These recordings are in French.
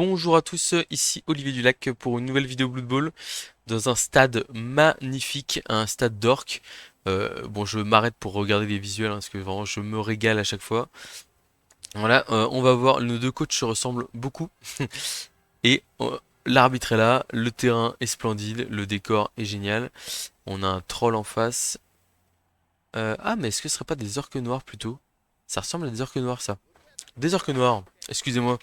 Bonjour à tous, ici Olivier Dulac pour une nouvelle vidéo Blood Bowl dans un stade magnifique, un stade d'orc. Bon, je m'arrête pour regarder les visuels hein, parce que vraiment je me régale à chaque fois. Voilà, on va voir, nos deux coachs se ressemblent beaucoup et l'arbitre est là, le terrain est splendide, le décor est génial. On a un troll en face. Ah, mais est-ce que ce serait pas des orques noirs plutôt? Ça ressemble à des orques noirs ça. Des orques noirs, excusez-moi.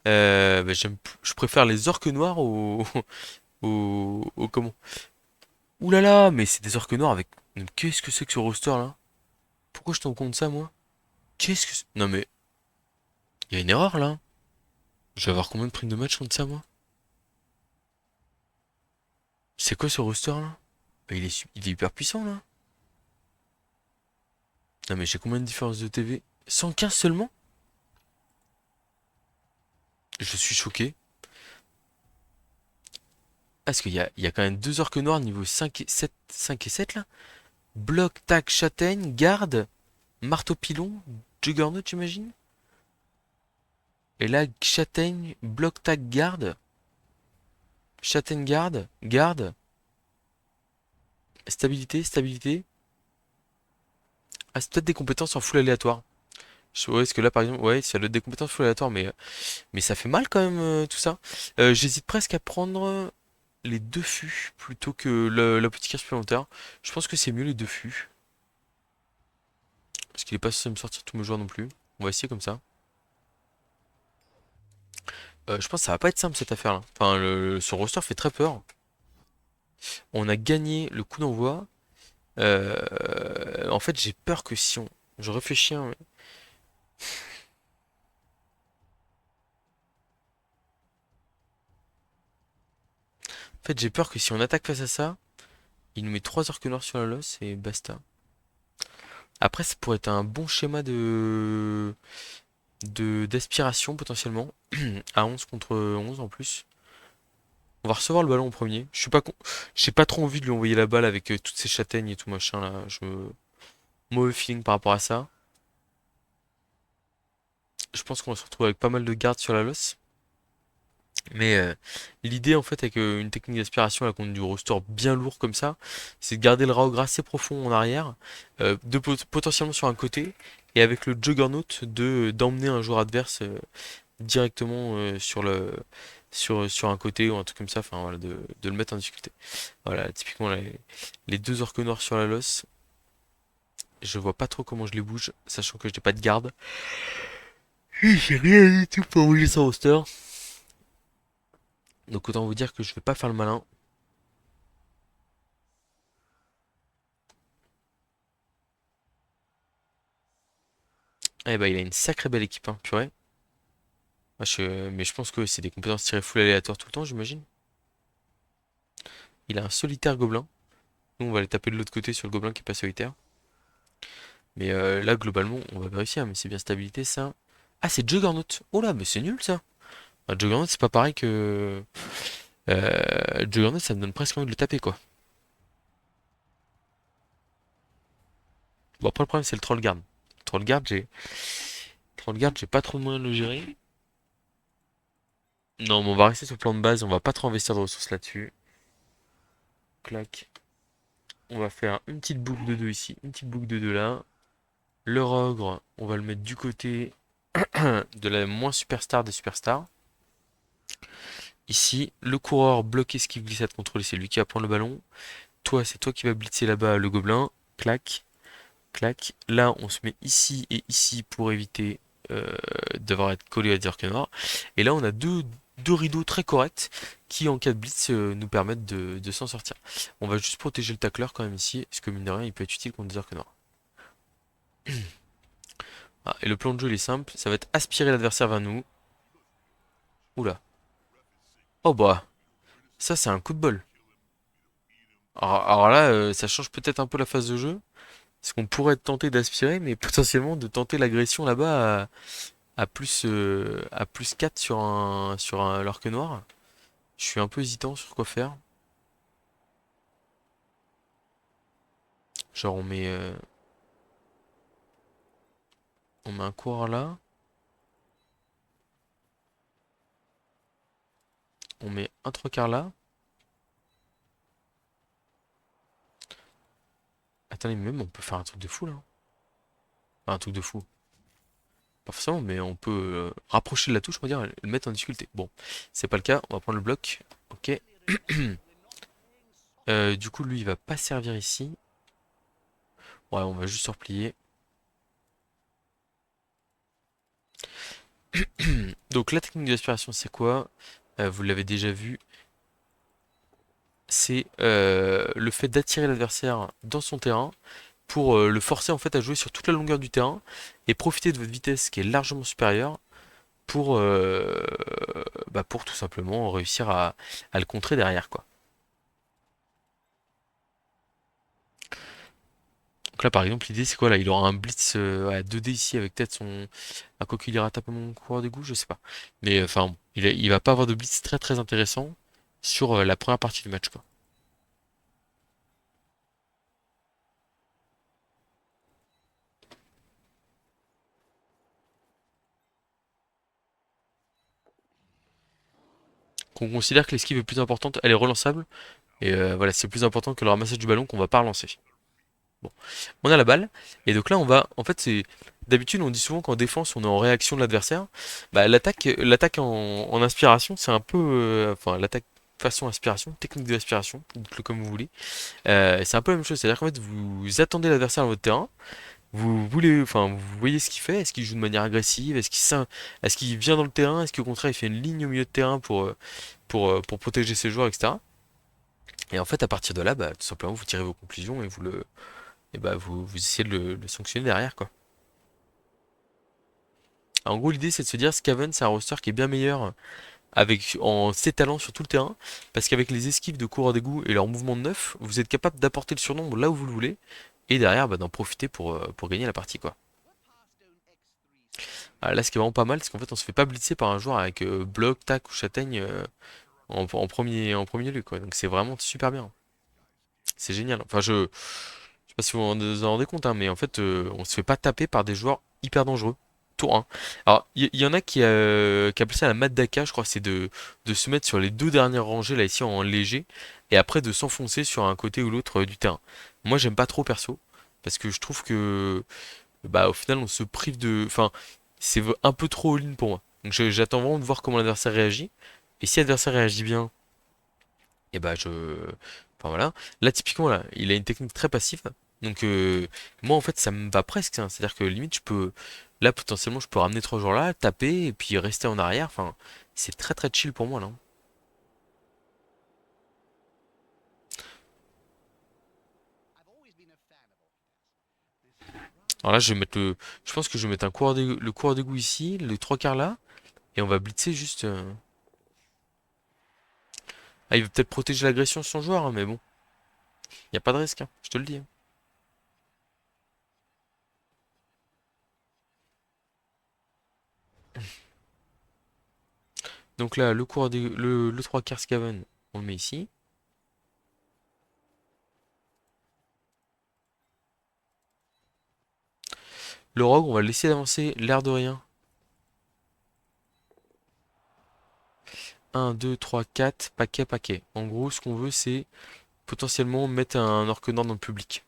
Je préfère les orques noirs comment? Ouh là là, mais c'est des orques noirs avec. Mais qu'est-ce que c'est que ce roster là? Pourquoi je tombe compte de ça moi? Qu'est-ce que c'est? Non mais, il y a une erreur là. Je vais avoir combien de primes de match contre ça moi? C'est quoi ce roster là? Bah, il est hyper puissant là. Non mais j'ai combien de différence de TV? 115 seulement? Je suis choqué. Ah, parce il y a quand même deux orques noirs niveau 5 et 7, 5 et 7 là? Bloc, tac, châtaigne, garde, marteau pilon, juggernaut j'imagine? Et là, châtaigne, bloc, tac, garde, châtaigne, garde, garde, stabilité, stabilité. Ah, c'est peut-être des compétences en full aléatoire. Ouais, parce que là, par exemple, ouais, ça doit être des compétences full aléatoire, mais ça fait mal quand même, tout ça. J'hésite presque à prendre les deux fûts plutôt que l'apothicaire supplémentaire. Je pense que c'est mieux les deux fûts. Parce qu'il est pas censé me sortir tous mes joueurs non plus. On va essayer comme ça. Je pense que ça va pas être simple cette affaire-là. Enfin, ce roster fait très peur. On a gagné le coup d'envoi. En fait, j'ai peur que si on. Je réfléchis, hein, en fait, j'ai peur que si on attaque face à ça, il nous met 3 orques noirs sur la losse et basta. Après, ça pourrait être un bon schéma d'aspiration potentiellement. À 11 contre 11 en plus. On va recevoir le ballon en premier. Je suis pas con... J'ai pas trop envie de lui envoyer la balle avec toutes ces châtaignes et tout machin là. Mauvais feeling par rapport à ça. Je pense qu'on va se retrouver avec pas mal de gardes sur la losse. Mais l'idée en fait avec une technique d'aspiration là contre du roster bien lourd comme ça, c'est de garder le Raogr assez profond en arrière, potentiellement sur un côté, et avec le Juggernaut d'emmener un joueur adverse directement sur un côté ou un truc comme ça, enfin voilà, de le mettre en difficulté. Voilà, typiquement les deux orques noirs sur la losse, je vois pas trop comment je les bouge, sachant que je n'ai pas de garde. J'ai rien du tout pour bouger son roster. Donc autant vous dire que je vais pas faire le malin. Eh bah il a une sacrée belle équipe, hein, purée. Mais je pense que c'est des compétences tirées full aléatoire tout le temps, j'imagine. Il a un solitaire gobelin. Nous, on va aller taper de l'autre côté sur le gobelin qui est pas solitaire. Mais là, globalement, on va réussir. Mais c'est bien stabilité, ça. Ah, c'est Juggernaut. Oh là, mais c'est nul, ça. Ah, Juggernaut, c'est pas pareil que... Juggernaut, ça me donne presque envie de le taper, quoi. Bon, après, le problème, c'est le Trollgarde. Trollgarde, j'ai pas trop de moyens de le gérer. Non, mais on va rester sur le plan de base. On va pas trop investir de ressources là-dessus. Clac. On va faire une petite boucle de 2 ici. Une petite boucle de 2 là. Le Rogre, on va le mettre du côté de la moins superstar des superstars. Ici, le coureur bloqué esquive glissade contrôlée, c'est lui qui va prendre le ballon. Toi, c'est toi qui va blitzer là-bas le gobelin. Clac, clac. Là, on se met ici et ici pour éviter d'avoir à être collé à dire que noir. Et là, on a deux rideaux très corrects qui, en cas de blitz, nous permettent de s'en sortir. On va juste protéger le tacleur quand même ici, parce que mine de rien, il peut être utile contre des orques noirs. Ah, et le plan de jeu, il est simple. Ça va être aspirer l'adversaire vers nous. Oula. Oh bah, ça c'est un coup de bol. Alors là, ça change peut-être un peu la phase de jeu. Parce qu'on pourrait être tenté d'aspirer, mais potentiellement de tenter l'agression là-bas à plus 4 sur un l'arc noir. Je suis un peu hésitant sur quoi faire. Genre on met un coureur là. On met un trois quarts là. Attendez, mais même on peut faire un truc de fou là. Enfin, un truc de fou. Pas forcément, mais on peut rapprocher de la touche, on va dire, et le mettre en difficulté. Bon, c'est pas le cas, on va prendre le bloc. Ok. Du coup, lui, il va pas servir ici. Ouais, on va juste se replier. Donc, la technique de l'aspiration, c'est quoi? Vous l'avez déjà vu. C'est le fait d'attirer l'adversaire dans son terrain pour le forcer en fait à jouer sur toute la longueur du terrain et profiter de votre vitesse qui est largement supérieure pour, pour tout simplement réussir à le contrer derrière quoi. Donc là par exemple l'idée c'est quoi là? Il aura un blitz à 2D ici avec peut-être son. À quoi qu'il ira taper mon coureur d'égout, je sais pas. Mais enfin bon, il va pas avoir de blitz très très intéressant sur la première partie du match quoi. Qu'on considère que l'esquive est plus importante, elle est relançable. Et voilà, c'est plus important que le ramassage du ballon qu'on va pas relancer. Bon, on a la balle, et donc là on va, en fait c'est, d'habitude on dit souvent qu'en défense on est en réaction de l'adversaire, bah l'attaque en inspiration c'est un peu, enfin l'attaque façon inspiration, technique de l'aspiration, dites-le comme vous voulez, c'est un peu la même chose, c'est-à-dire qu'en fait vous attendez l'adversaire dans votre terrain, vous voulez, enfin vous voyez ce qu'il fait, est-ce qu'il joue de manière agressive, est-ce qu'il vient dans le terrain, est-ce qu'au contraire il fait une ligne au milieu de terrain pour protéger ses joueurs, etc. Et en fait à partir de là, bah, tout simplement vous tirez vos conclusions et vous essayez de le sanctionner derrière, quoi. En gros, l'idée, c'est de se dire, Skaven, c'est un roster qui est bien meilleur en ses talents sur tout le terrain, parce qu'avec les esquives de coureur d'égout et leur mouvement de neuf, vous êtes capable d'apporter le surnombre là où vous le voulez, et derrière, bah, d'en profiter pour gagner la partie, quoi. Ah, là, ce qui est vraiment pas mal, c'est qu'en fait, on se fait pas blitzer par un joueur avec bloc, tac ou châtaigne en premier lieu, quoi. Donc c'est vraiment super bien. C'est génial. Enfin, je sais pas si vous vous en rendez compte, hein, mais en fait, on se fait pas taper par des joueurs hyper dangereux. Tour 1. Alors, il y en a qui appellent ça la mat d'Aka, je crois, c'est de se mettre sur les deux dernières rangées, là, ici, en léger, et après de s'enfoncer sur un côté ou l'autre du terrain. Moi, j'aime pas trop, perso, parce que je trouve que, bah, au final, on se prive de. Enfin, c'est un peu trop all-in pour moi. Donc, j'attends vraiment de voir comment l'adversaire réagit, et si l'adversaire réagit bien, et bah je. Enfin voilà. Là typiquement là, il a une technique très passive. Donc moi en fait ça me va presque, hein. C'est-à-dire que limite je peux. Là potentiellement je peux ramener trois joueurs là, taper et puis rester en arrière. Enfin, c'est très très chill pour moi là. Alors là je vais mettre le. Je pense que je vais mettre le coureur d'égout ici, le trois quarts là, et on va blitzer juste. Ah il veut peut-être protéger l'agression de son joueur, hein, mais bon, il n'y a pas de risque, hein, je te le dis, hein. Donc là, le trois quarts Scaven, on le met ici. Le rogue, on va le laisser avancer l'air de rien. Un 2 3 4 paquet, paquet. En gros, ce qu'on veut, c'est potentiellement mettre un orc nord dans le public.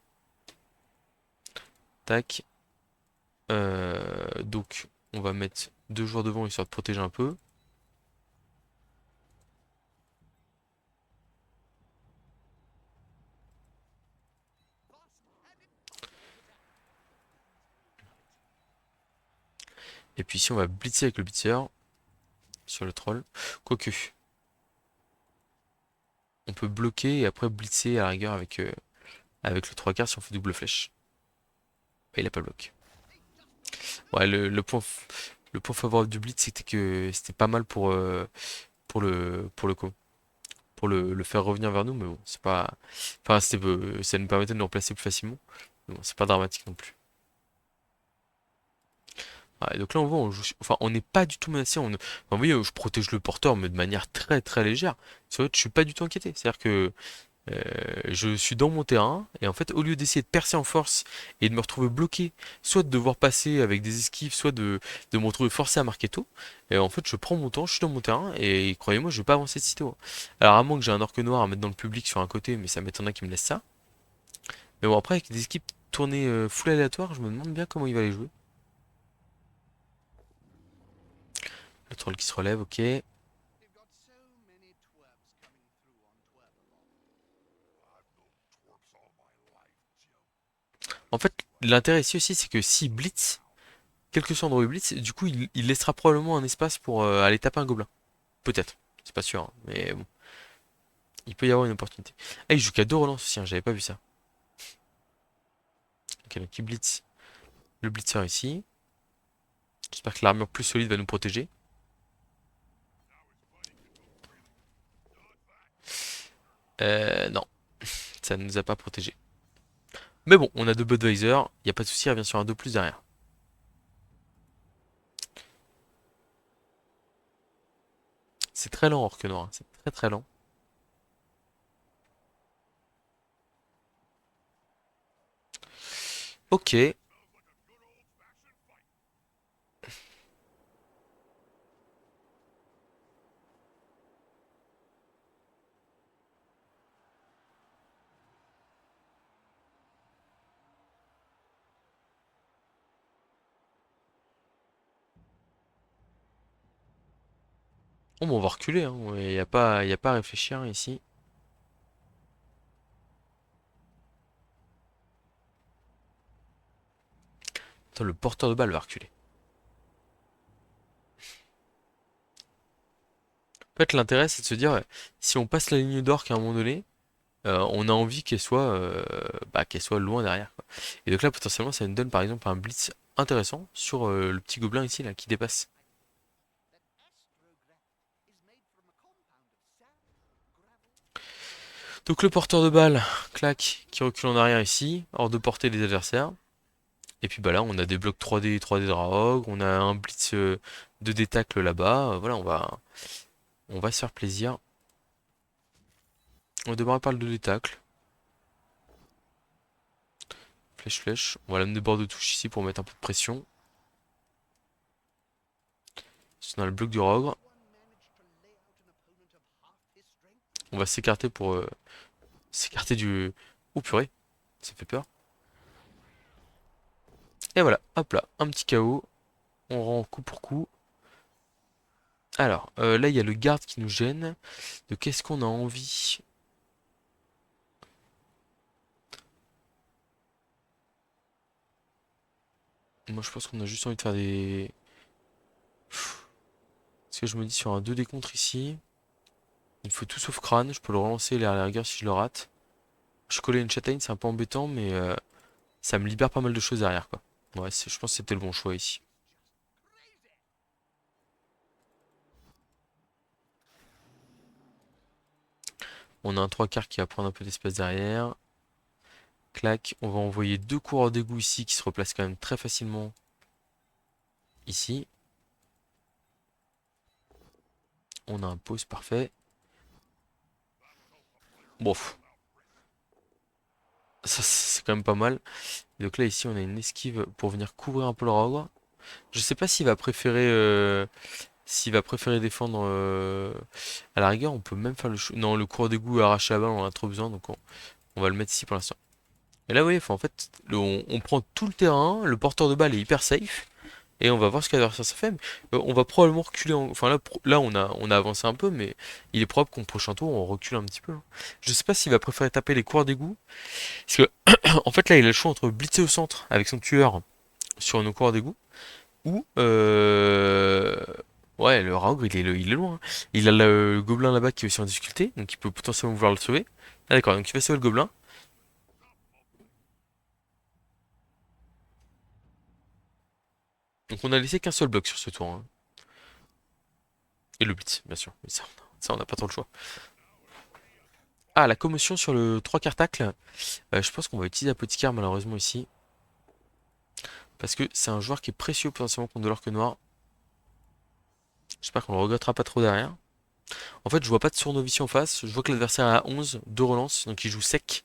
Tac. Donc, on va mettre deux joueurs devant histoire de protéger un peu. Et puis ici, on va blitzer avec le blitzer sur le troll. Quoique, on peut bloquer et après blitzer à la rigueur avec le 3 quarts si on fait double flèche. Ah, il a pas le bloc. Ouais, le point favorable du blitz, c'était que c'était pas mal pour le faire revenir vers nous, mais bon, c'est pas. Enfin, ça nous permettait de nous replacer plus facilement. Mais bon, c'est pas dramatique non plus. Ouais, donc là, on voit, enfin, on n'est pas du tout menacé. Enfin, vous voyez, je protège le porteur, mais de manière très très légère. C'est vrai, je suis pas du tout inquiété. C'est-à-dire que Je suis dans mon terrain, et en fait, au lieu d'essayer de percer en force et de me retrouver bloqué, soit de devoir passer avec des esquives, soit de me retrouver forcé à marquer tôt, et en fait, je prends mon temps, je suis dans mon terrain, et croyez-moi, je vais pas avancer de sitôt. Alors, à moins que j'ai un orque noir à mettre dans le public sur un côté, mais ça m'étonnerait qu'il me laisse ça. Mais bon, après, avec des équipes tournées full aléatoire, je me demande bien comment il va les jouer. Le troll qui se relève, ok. En fait, l'intérêt ici aussi, c'est que si blitz, quel que soit endroit où il blitz, du coup, il laissera probablement un espace pour aller taper un gobelin. Peut-être. C'est pas sûr, hein, mais bon. Il peut y avoir une opportunité. Ah, il joue qu'à deux relances aussi, hein, j'avais pas vu ça. Ok, donc il blitz le blitzer ici. J'espère que l'armure plus solide va nous protéger. Non, ça ne nous a pas protégé. Mais bon, on a deux Budweiser, il n'y a pas de souci, il revient sur un 2 plus derrière. C'est très lent, Orque Noir, hein, c'est très très lent. Ok, bon, bah, on va reculer, hein. Y a pas à réfléchir hein, ici. Attends, le porteur de balle va reculer. En fait, l'intérêt, c'est de se dire, ouais, si on passe la ligne d'orque à un moment donné, on a envie qu'elle soit loin derrière, quoi. Et donc là, potentiellement, ça nous donne par exemple un blitz intéressant sur le petit gobelin ici, là, qui dépasse. Donc le porteur de balle, clac, qui recule en arrière ici, hors de portée des adversaires. Et puis bah là, on a des blocs 3D, 3D Draog, on a un blitz de détacle là-bas. Voilà, on va se faire plaisir. On va démarrer par le 2 détacle. Flèche, flèche. On va l'amener bord de touche ici pour mettre un peu de pression. C'est dans le bloc du Rogre. On va s'écarter pour s'écarter du... Oh purée, ça fait peur. Et voilà, hop là, un petit KO. On rend coup pour coup. Alors, là, il y a le garde qui nous gêne. De qu'est-ce qu'on a envie? Moi, je pense qu'on a juste envie de faire des... Parce que je me dis sur un 2 d contre ici, il faut tout sauf crâne. Je peux le relancer à la rigueur si je le rate. Je collais une châtaigne, c'est un peu embêtant, mais ça me libère pas mal de choses derrière, quoi. Ouais, je pense que c'était le bon choix ici. On a un 3 quarts qui va prendre un peu d'espace derrière. Clac, on va envoyer deux coureurs d'égout ici qui se replacent quand même très facilement ici. On a un pause parfait. Bon, ça c'est quand même pas mal. Donc là ici on a une esquive pour venir couvrir un peu le rogue. Je sais pas s'il va préférer défendre à la rigueur, on peut même faire non, le coureur d'égout arraché la balle, on en a trop besoin donc on va le mettre ici pour l'instant. Et là, vous voyez, en fait, on prend tout le terrain, le porteur de balle est hyper safe, et on va voir ce que l'adversaire ça fait. On va probablement reculer. Enfin, là on a avancé un peu, mais il est probable qu'on prochain tour, on recule un petit peu, hein. Je sais pas s'il va préférer taper les coureurs d'égout, parce que, en fait, là, il a le choix entre blitzer au centre avec son tueur sur nos coureurs d'égout, ou. Ouais, le Raogre, il est loin, hein. Il a le gobelin là-bas qui est aussi en difficulté, donc il peut potentiellement vouloir le sauver. Ah, d'accord, donc il va sauver le gobelin. Donc on a laissé qu'un seul bloc sur ce tour, hein. Et le blitz, bien sûr. Mais ça, on n'a pas trop le choix. Ah, la commotion sur le 3 quarts tacle. Je pense qu'on va utiliser Apothicaire malheureusement ici. Parce que c'est un joueur qui est précieux potentiellement contre de l'orque noir. J'espère qu'on le regrettera pas trop derrière. En fait, je vois pas de Sournovici en face. Je vois que l'adversaire est à 11, 2 relances, donc il joue sec.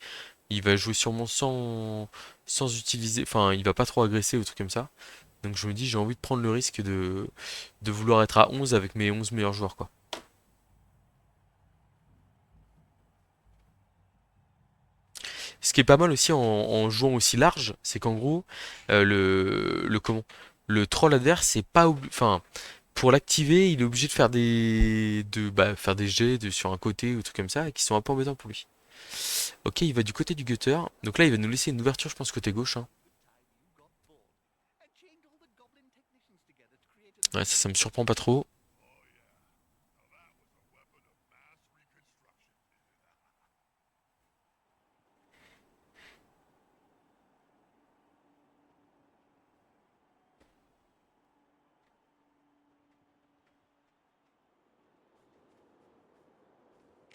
Il va jouer sûrement sans utiliser. Enfin, il va pas trop agresser ou truc comme ça. Donc je me dis, j'ai envie de prendre le risque de vouloir être à 11 avec mes 11 meilleurs joueurs, quoi. Ce qui est pas mal aussi en jouant aussi large, c'est qu'en gros, comment? Le troll adverse, c'est pas enfin, pour l'activer, il est obligé de faire faire des jets sur un côté ou trucs comme ça, et qui sont un peu embêtants pour lui. Ok, il va du côté du gutter. Donc là, il va nous laisser une ouverture, je pense, côté gauche, hein. Ouais, ça me surprend pas trop.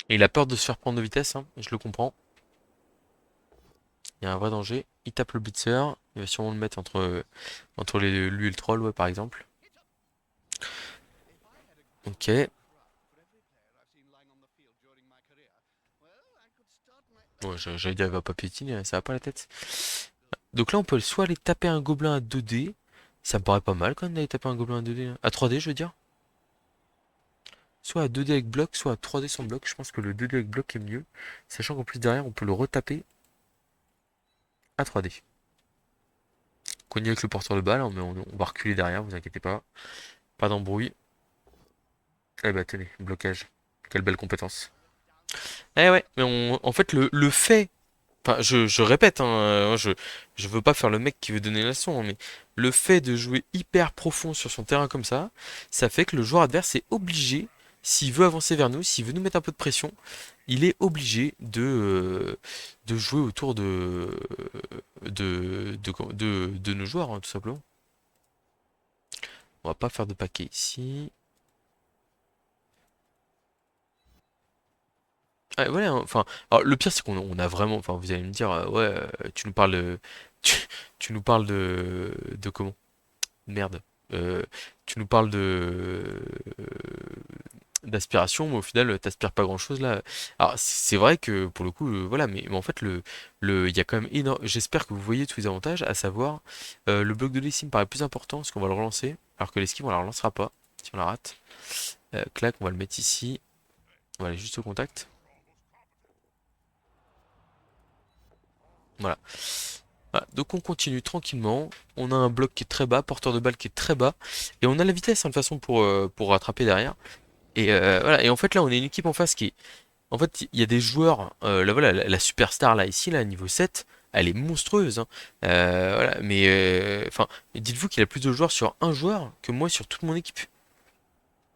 Et il a peur de se faire prendre de vitesse, hein, je le comprends. Il y a un vrai danger. Il tape le blitzer. Il va sûrement le mettre entre lui et le troll, ouais, par exemple. Ok. Ouais, j'allais dire, il va pas piétiner, hein, ça va pas la tête. Donc là, on peut soit aller taper un gobelin à 2D. Ça me paraît pas mal quand même d'aller taper un gobelin à 2D, hein. À 3D, je veux dire. Soit à 2D avec bloc, soit à 3D sans bloc. Je pense que le 2D avec bloc est mieux. Sachant qu'en plus derrière, on peut le retaper à 3D. Cogner avec le porteur de balle, hein, mais on va reculer derrière, vous inquiétez pas. Pas d'embrouille. Eh bah tenez, blocage. Quelle belle compétence. Eh ouais, mais en fait, le fait. Enfin, je répète, hein, je veux pas faire le mec qui veut donner la leçon, hein, mais le fait de jouer hyper profond sur son terrain comme ça fait que le joueur adverse est obligé, s'il veut avancer vers nous, s'il veut nous mettre un peu de pression, il est obligé de jouer autour de nos joueurs, hein, tout simplement. On va pas faire de paquet ici. Ah, voilà, hein, enfin, alors, le pire c'est qu'on a vraiment, enfin, vous allez me dire, ouais, tu nous parles tu, tu nous parles de comment? Merde. Euh, tu nous parles d'aspiration, mais au final, t'aspires pas grand-chose là. Alors, c'est vrai que pour le coup, voilà, mais en fait, il y a quand même énorme. J'espère que vous voyez tous les avantages, à savoir, le bloc de l'esquive me paraît plus important parce qu'on va le relancer, alors que l'esquive, on la relancera pas si on la rate. Clac, on va le mettre ici. On va aller juste au contact. Voilà. Voilà. Donc on continue tranquillement. On a un bloc qui est très bas, porteur de balle qui est très bas, et on a la vitesse, hein, de toute façon pour rattraper derrière. Et voilà. Et en fait là, on est une équipe en face qui est. En fait, il y a des joueurs. Là voilà, la superstar là ici, là niveau 7, elle est monstrueuse, hein. Voilà. Mais enfin, dites-vous qu'il a plus de joueurs sur un joueur que moi sur toute mon équipe.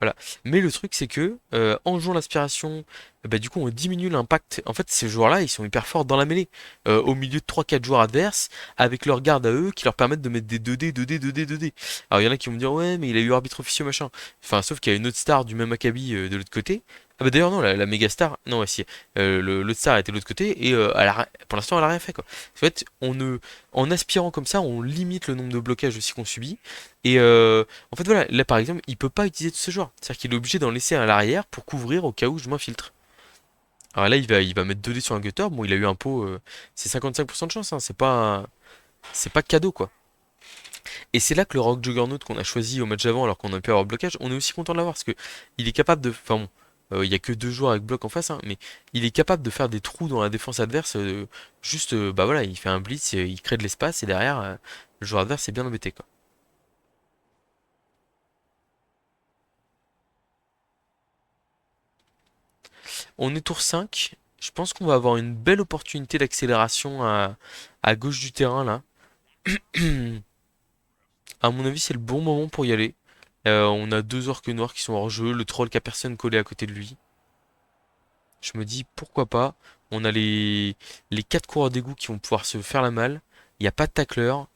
Voilà. Mais le truc, c'est que en jouant l'aspiration, bah, du coup, on diminue l'impact. En fait, ces joueurs-là, ils sont hyper forts dans la mêlée. Au milieu de 3 4 joueurs adverses, avec leur garde à eux, qui leur permettent de mettre des 2D, 2D, 2D, 2D. Alors, il y en a qui vont me dire, ouais, mais il a eu arbitre officieux, machin. Enfin, sauf qu'il y a une autre star du même acabit de l'autre côté. Ah bah d'ailleurs non, la méga star, non ouais, si, l'autre star était de l'autre côté et pour l'instant elle a rien fait quoi. En fait, en aspirant comme ça, on limite le nombre de blocages aussi qu'on subit et en fait, voilà, là par exemple, il peut pas utiliser tous ses joueurs. C'est-à-dire qu'il est obligé d'en laisser un à l'arrière pour couvrir au cas où je m'infiltre. Alors là, il va mettre 2 dés sur un gutter. Bon, il a eu un pot, c'est 55% de chance, hein, c'est pas cadeau quoi. Et c'est là que le Rock Juggernaut qu'on a choisi au match d'avant, alors qu'on a pu avoir blocage, on est aussi content de l'avoir parce que il est capable de. Enfin bon, il y a que 2 joueurs avec bloc en face, hein, mais il est capable de faire des trous dans la défense adverse. Juste, bah voilà, il fait un blitz, il crée de l'espace et derrière, le joueur adverse est bien embêté quoi. On est tour 5. Je pense qu'on va avoir une belle opportunité d'accélération à gauche du terrain là. À mon avis, c'est le bon moment pour y aller. On a 2 orques noirs qui sont hors jeu, le troll qui a personne collé à côté de lui. Je me dis pourquoi pas. On a les 4 coureurs d'égout qui vont pouvoir se faire la malle. Il n'y a pas de tacleur.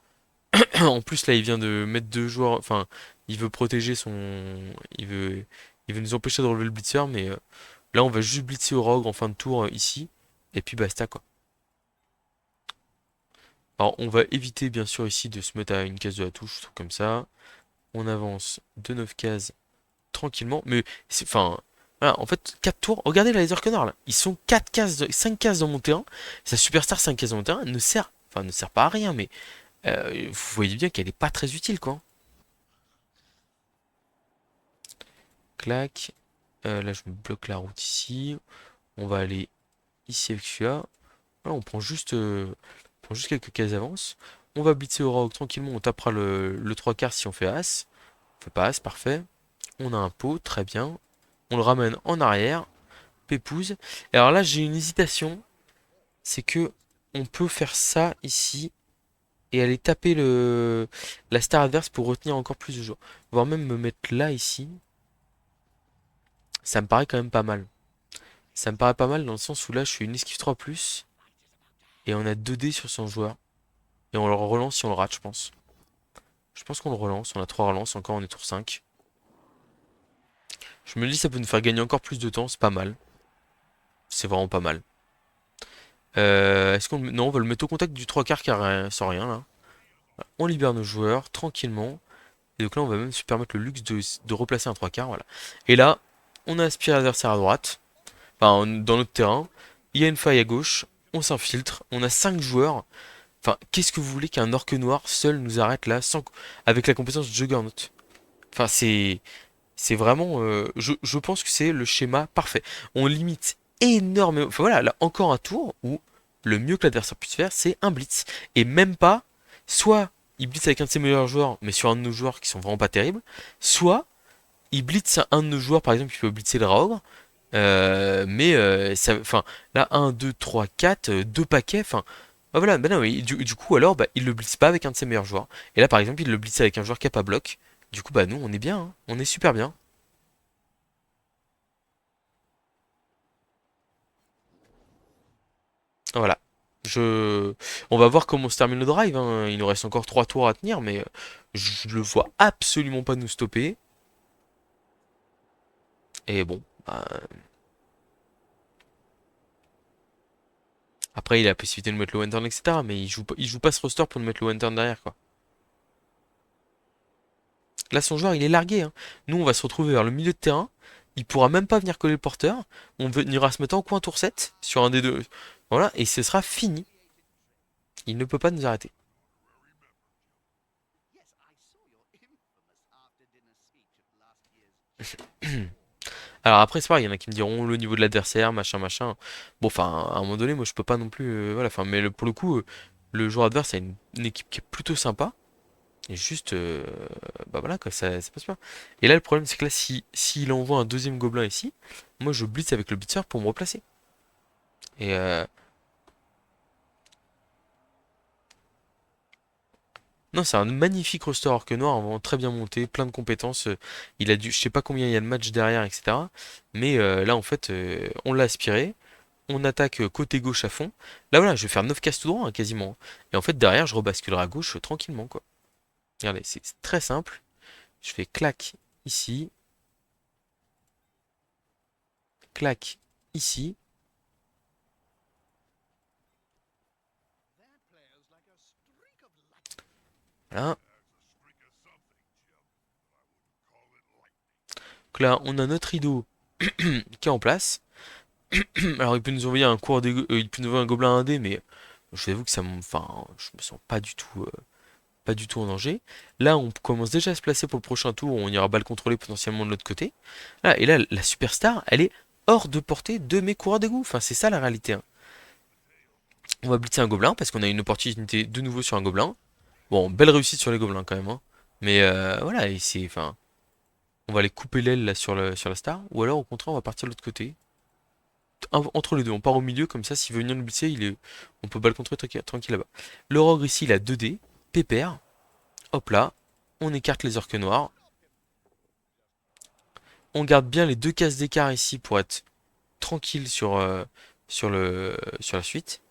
En plus, là, il vient de mettre 2 joueurs. Enfin, il veut protéger son. Il veut, il veut nous empêcher de relever le blitzer, mais là, on va juste blitzer au rogue en fin de tour ici. Et puis basta quoi. Alors, on va éviter bien sûr ici de se mettre à une case de la touche, comme ça. On avance de 9 cases tranquillement. Mais, enfin, Voilà, en fait, 4 tours. Regardez la Laser Connor là. Ils sont 4 cases, 5 cases dans mon terrain. Sa superstar 5 cases dans mon terrain ne sert. Enfin, ne sert pas à rien, mais vous voyez bien qu'elle est pas très utile, quoi. Clac. Là, je me bloque la route ici. On va aller ici avec celui-là. Voilà, on prend juste quelques cases d'avance. On va blitzer au rogue tranquillement. On tapera le 3 quarts si on fait As. On fait pas As, parfait. On a un pot, très bien. On le ramène en arrière. Pépouze. Et alors là, j'ai une hésitation. C'est que on peut faire ça ici et aller taper la star adverse pour retenir encore plus de joueurs. Voire même me mettre là ici. Ça me paraît quand même pas mal. Ça me paraît pas mal dans le sens où là, je suis une esquive 3+. Et on a 2 dés sur son joueur. Et on le relance si on le rate, je pense. Je pense qu'on le relance. On a 3 relances. Encore, on est tour 5. Je me dis, ça peut nous faire gagner encore plus de temps. C'est pas mal. C'est vraiment pas mal. Est-ce qu'on... Non, on va le mettre au contact du 3 quarts car sans rien là. On libère nos joueurs tranquillement. Et donc là, on va même se permettre le luxe de replacer un 3 quarts. Voilà. Et là, on a aspiré l'adversaire à droite. Enfin, dans notre terrain. Il y a une faille à gauche. On s'infiltre. On a 5 joueurs. Enfin, qu'est-ce que vous voulez qu'un orque noir seul nous arrête là sans... avec la compétence de Juggernaut? Enfin, c'est vraiment. Je pense que c'est le schéma parfait. On limite énormément. Enfin voilà, là encore un tour où le mieux que l'adversaire puisse faire, c'est un blitz. Et même pas, soit il blitz avec un de ses meilleurs joueurs, mais sur un de nos joueurs qui sont vraiment pas terribles, soit il blitz un de nos joueurs, par exemple, qui peut blitzer le Raogre. Mais ça, enfin, là, un 2 3 4 2 paquets, enfin. Ah voilà, bah non, oui, du coup, alors, bah, il le blitz pas avec un de ses meilleurs joueurs. Et là, par exemple, il le blitz avec un joueur qui a pas bloc. Du coup, bah, nous, on est bien, hein. On est super bien. Voilà. Je... On va voir comment se termine le drive, hein. Il nous reste encore 3 tours à tenir, mais je le vois absolument pas nous stopper. Et bon, bah, après il a la possibilité de mettre le Wintern, etc. Mais il joue pas ce roster pour nous mettre le Wintern derrière, quoi. Là, son joueur, il est largué, hein. Nous, on va se retrouver vers le milieu de terrain. Il pourra même pas venir coller le porteur. On ira se mettre en coin tour 7 sur un des deux. Voilà, et ce sera fini. Il ne peut pas nous arrêter. Alors après, c'est pareil, il y en a qui me diront le niveau de l'adversaire, machin, machin. Bon, enfin, à un moment donné, moi, je peux pas non plus. Voilà, enfin, mais pour le coup, le joueur adverse a une équipe qui est plutôt sympa. Et juste, bah voilà, quoi, ça passe pas. Et là, le problème, c'est que là, s'il envoie un deuxième gobelin ici, moi, je blitz avec le blitzer pour me replacer. Et non, c'est un magnifique roster Orc Noir, vraiment très bien monté, plein de compétences. Il a dû, je sais pas combien il y a de matchs derrière, etc. Mais là, en fait, on l'a aspiré. On attaque côté gauche à fond. Là, voilà, je vais faire 9 cases tout droit, hein, quasiment. Et en fait, derrière, je rebasculerai à gauche tranquillement, quoi. Regardez, c'est très simple. Je fais clac ici, clac ici. Voilà. Donc là, on a notre rideau qui est en place. Alors, il peut nous envoyer un cours il peut nous envoyer un gobelin 1D, mais je vous avoue que enfin, je me sens pas du tout en danger. Là, on commence déjà à se placer pour le prochain tour. On ira balle contrôler potentiellement de l'autre côté. Là, et là, la superstar, elle est hors de portée de mes coureurs d'égout. Enfin, c'est ça la réalité, hein. On va blitzer un gobelin parce qu'on a une opportunité de nouveau sur un gobelin. Bon, belle réussite sur les gobelins quand même, hein. Mais voilà, et c'est, enfin, on va aller couper l'aile là sur la star. Ou alors, au contraire, on va partir de l'autre côté. Entre les deux, on part au milieu, comme ça, s'il veut venir nous blitzer, on peut balle contrôler tranquille là-bas. Le Rogue ici, il a 2 dés, pépère. Hop là, on écarte les orques noirs. On garde bien les 2 cases d'écart ici pour être tranquille sur la suite.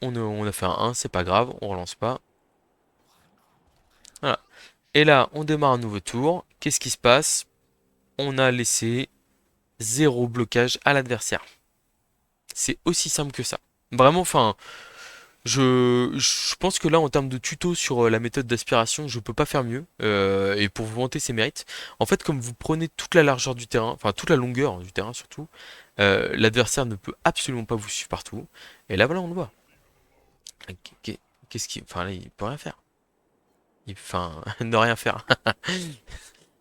On a fait un 1, c'est pas grave, on relance pas. Voilà. Et là, on démarre un nouveau tour. Qu'est-ce qui se passe? On a laissé 0 blocage à l'adversaire. C'est aussi simple que ça. Vraiment, enfin, Je pense que là, en termes de tuto sur la méthode d'aspiration, je peux pas faire mieux. Et pour vous vanter ses mérites, en fait, comme vous prenez toute la largeur du terrain, enfin toute la longueur du terrain surtout, l'adversaire ne peut absolument pas vous suivre partout. Et là, voilà, on le voit. Qu'est-ce qu'il, enfin là, il peut rien faire. Enfin, ne rien faire.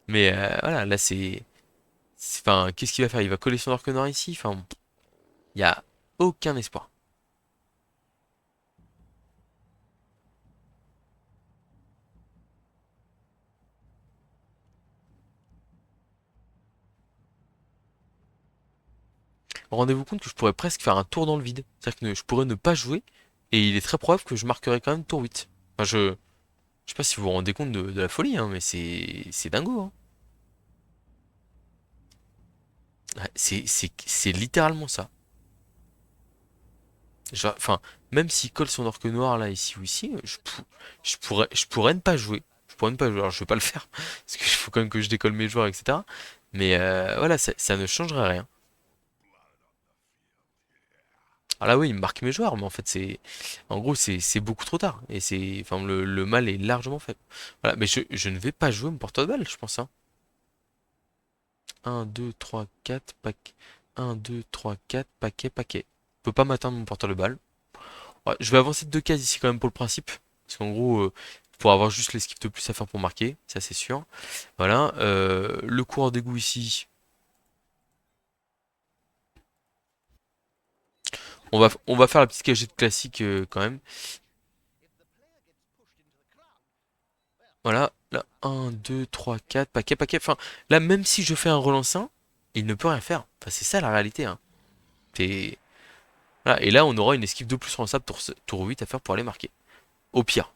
Mais voilà, là, enfin, qu'est-ce qu'il va faire? Il va coller son arc noir ici. Enfin, il y a aucun espoir. Rendez-vous compte que je pourrais presque faire un tour dans le vide. C'est-à-dire que je pourrais ne pas jouer, et il est très probable que je marquerai quand même tour 8. Enfin, je sais pas si vous vous rendez compte de la folie, hein, mais c'est dingo, hein. Ouais, c'est littéralement ça. Enfin, même s'il colle son orque noir là, ici ou ici, je pourrais ne pas jouer. Je pourrais ne pas jouer. Alors, je vais pas le faire, parce qu'il faut quand même que je décolle mes joueurs, etc. Mais voilà, ça ne changerait rien. Ah là oui, il me marque mes joueurs, mais en fait en gros c'est beaucoup trop tard et enfin le mal est largement fait. Voilà, mais je ne vais pas jouer mon porte-balle, je pense, hein. 1, 2, 3, 4, paquet. 1, 2, 3, 4, paquet, paquet. Je peux pas m'atteindre mon porte-balle. Ouais, je vais avancer de 2 cases ici quand même pour le principe. Parce qu'en gros, pour avoir juste l'esquive de plus à faire pour marquer, ça c'est sûr. Voilà, le coureur d'égout ici. On va faire la petite cagette classique quand même. Voilà, là, 1, 2, 3, 4, paquet, paquet. Enfin, là, même si je fais un relancin, il ne peut rien faire. Enfin, c'est ça la réalité, hein. C'est- Voilà. Et là, on aura une esquive de plus relançable tour 8 à faire pour aller marquer. Au pire.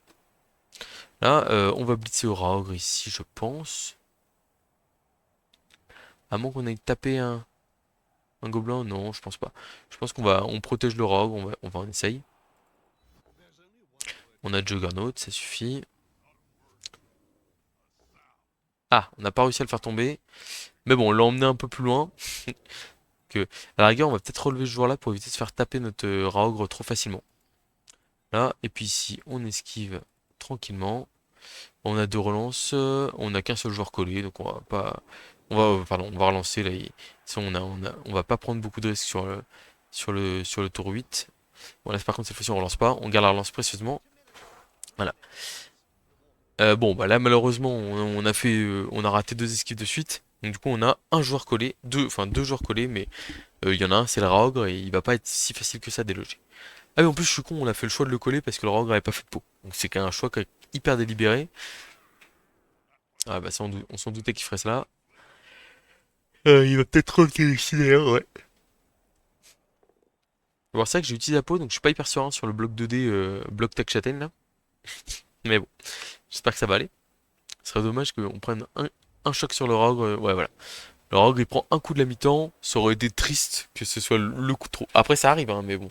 Là, on va blitzer au Raogre ici, je pense. À moins qu'on aille taper un gobelin, non, je pense pas. Je pense on protège le Raogre, on en essaye. On a Juggernaut, ça suffit. Ah, on n'a pas réussi à le faire tomber. Mais bon, on l'a emmené un peu plus loin. Que, à la rigueur, on va peut-être relever ce joueur-là pour éviter de se faire taper notre Raogre trop facilement. Là, et puis ici, on esquive tranquillement. On a deux relances, on n'a qu'un seul joueur collé, donc on va pas, pardon, on va relancer là. Ça, on va pas prendre beaucoup de risques sur le tour 8. Bon là, par contre, cette fois-ci, on relance pas, on garde la relance précieusement. Voilà. Bon, bah là, malheureusement, on a raté deux esquives de suite. Donc du coup, on a un joueur collé, enfin deux joueurs collés, mais il y en a un, c'est le Raogre, et il va pas être si facile que ça à déloger. Ah oui, en plus, je suis con, on a fait le choix de le coller parce que le Rogue avait pas fait de peau. Donc c'est quand même un choix hyper délibéré. Ah bah ça, on s'en doutait qu'il ferait cela. Il va peut-être revenir ici d'ailleurs, ouais. Bon, c'est vrai que j'ai utilisé la peau, donc je suis pas hyper serein sur le bloc 2D, bloc tech châtaigne là. Mais bon, j'espère que ça va aller. Ce serait dommage qu'on prenne un choc sur le Rogue. Ouais, voilà. Le Rogue il prend un coup de la mi-temps, ça aurait été triste que ce soit le coup de trop. Après, ça arrive, hein, mais bon.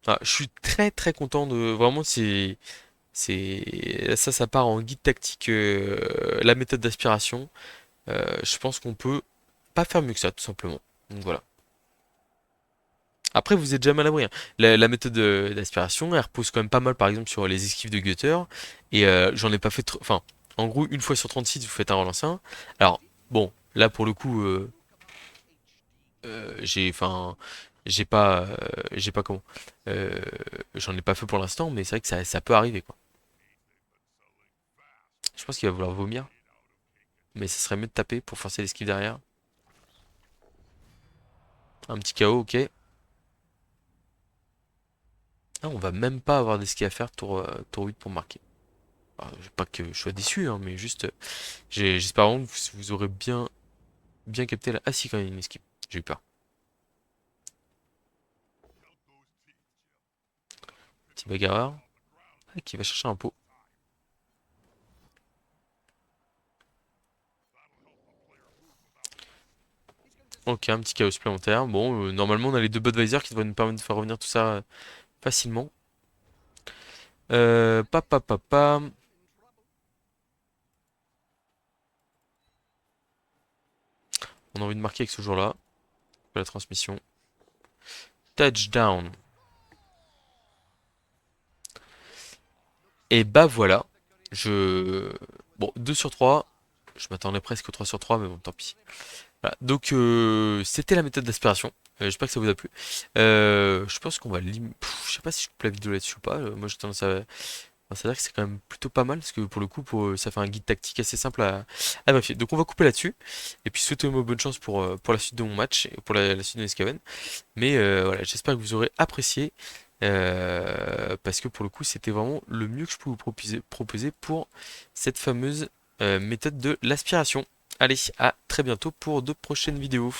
Ah, je suis très très content de. Vraiment, ça part en guide tactique, la méthode d'aspiration. Je pense qu'on peut pas faire mieux que ça, tout simplement. Donc voilà. Après, vous êtes jamais à l'abri, hein. La méthode d'aspiration, elle repose quand même pas mal, par exemple, sur les esquives de Gutter. Et j'en ai pas fait trop. Enfin, en gros, une fois sur 36, vous faites un relancin. Alors, bon, là pour le coup, enfin, j'ai pas comment. Euh, J'en ai pas fait pour l'instant, mais c'est vrai que ça peut arriver, quoi. Je pense qu'il va vouloir vomir, mais ça serait mieux de taper pour forcer l'esquive derrière. Un petit KO, ok. Ah, on va même pas avoir d'esquive à faire tour 8 pour marquer. Alors, pas que je sois déçu, hein, mais juste, j'espère vraiment que vous aurez bien capté là. Ah si, quand même, une esquive. J'ai eu peur. Petit bagarreur. Ah, qui va chercher un pot. Ok, un petit chaos supplémentaire. Bon, normalement, on a les deux Budweiser qui devraient nous permettre de faire revenir tout ça facilement. Pa, pa, pa. On a envie de marquer avec ce jour-là. La transmission. Touchdown. Et bah voilà, je... Bon, 2 sur 3, je m'attendais presque au 3 sur 3, mais bon, tant pis. Voilà. Donc c'était la méthode d'aspiration. J'espère que ça vous a plu. Je pense qu'on va je sais pas si je coupe la vidéo là-dessus ou pas. Moi j'ai tendance à... Enfin, c'est-à-dire que c'est quand même plutôt pas mal parce que pour le coup ça fait un guide tactique assez simple à vérifier. Donc on va couper là-dessus. Et puis souhaitez-moi bonne chance pour la suite de mon match et pour la suite de Escaven. Mais voilà, j'espère que vous aurez apprécié. Parce que pour le coup c'était vraiment le mieux que je pouvais vous proposer pour cette fameuse méthode de l'aspiration. Allez, à très bientôt pour de prochaines vidéos.